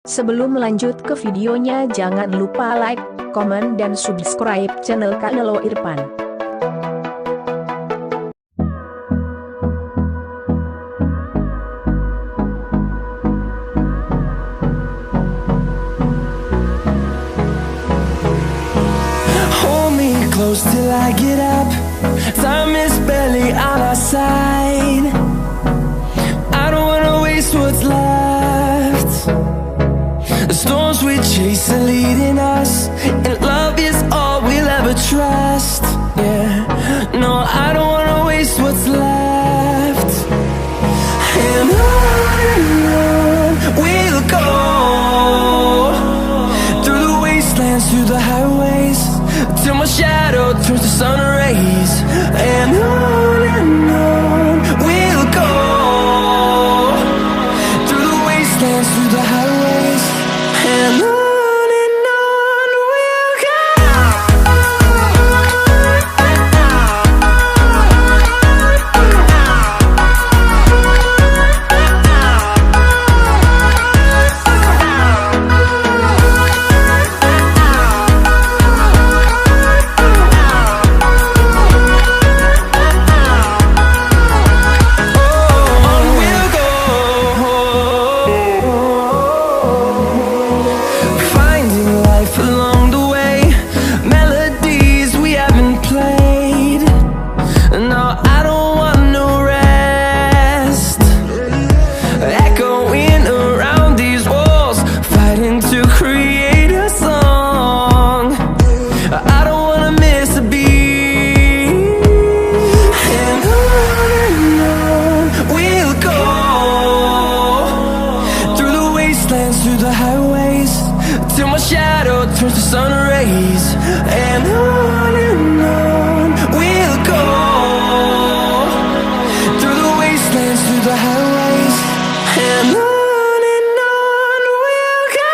Sebelum lanjut ke videonya, jangan lupa like, komen, dan subscribe channel Kanelo Irfan. Hold me close till I get up. Time is barely on our side. I don't wanna waste what's left. The storms we chase are leading us, and love is all we'll ever trust. Yeah, no, I don't wanna waste what's left. And on we'll go, through the wastelands, through the highways, till my shadow turns to sun rays. And on we'll go, through the wastelands, through the highways, and on we'll go. Through the highways, till my shadow turns to sun rays. And on we'll go, through the wastelands, through the highways, and on we'll go.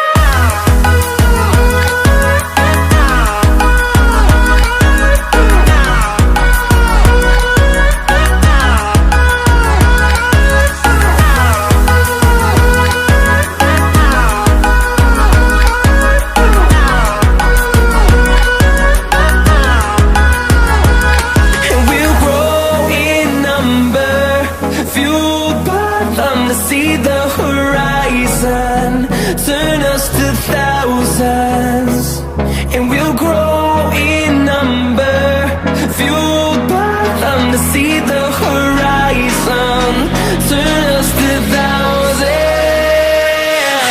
See the horizon turn us to thousands, and we'll grow in number, fueled by them to see the horizon turn us to thousands.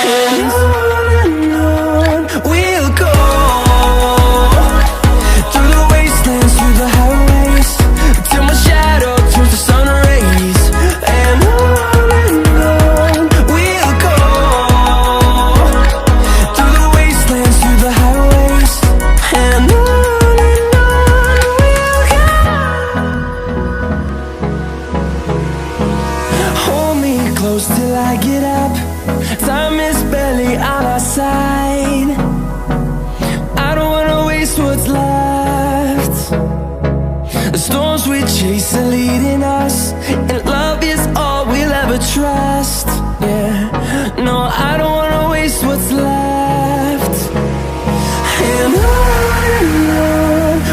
And on we'll go, through the wastelands, through the highways, till my shadow turns to sun rays. And on close till I get up. Time is barely on our side. I don't wanna waste what's left. The storms we chase are leading us, and love is all we'll ever trust. Yeah, no, I don't wanna waste what's left. And on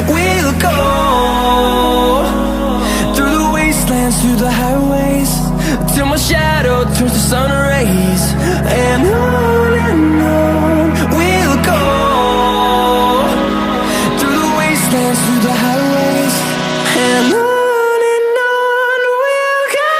we'll go, through the wastelands, through the highways, till my shadow turns to sun rays. And on we'll go, through the wastelands, through the highways, and on we'll go.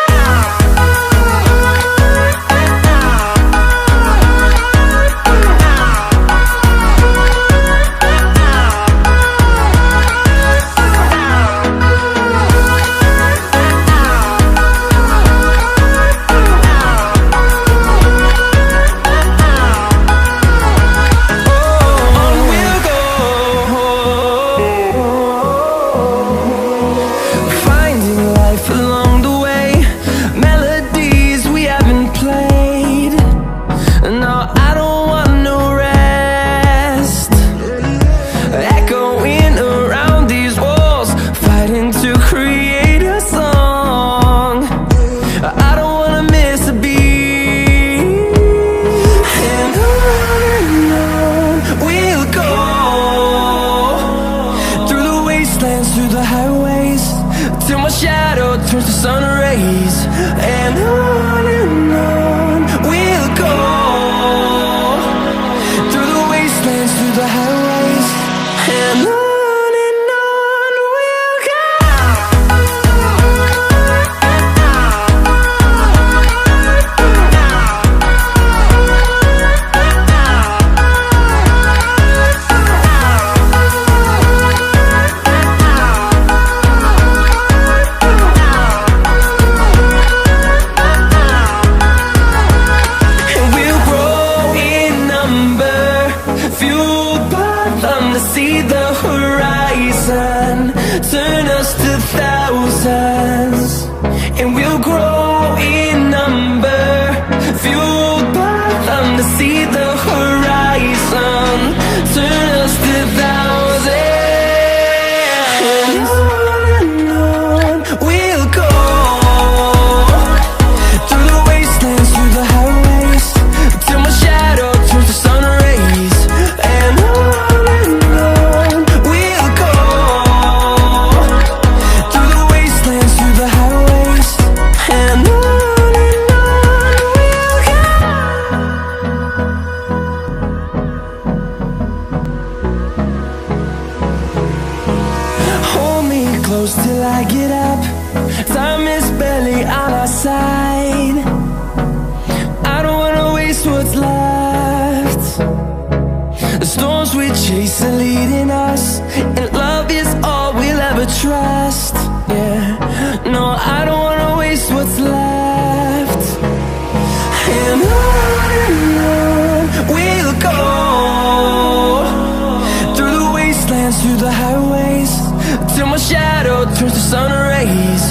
through the highways, and on we'll go. See the horizon turn us to thousands, and we'll grow in number, fueled by them to see the horizon turn us to thousands, and on we'll go, through the wastelands, through the highways, till my shadow turns to sun rays, and on close till I get up. Time is barely on our side. I don't wanna waste what's left. The storms we chase are leading us, and love is all we'll ever trust. Yeah, no, I don't wanna waste what's left. And on we'll go, through the wastelands, through the highways, till my shadow turns to sun rays.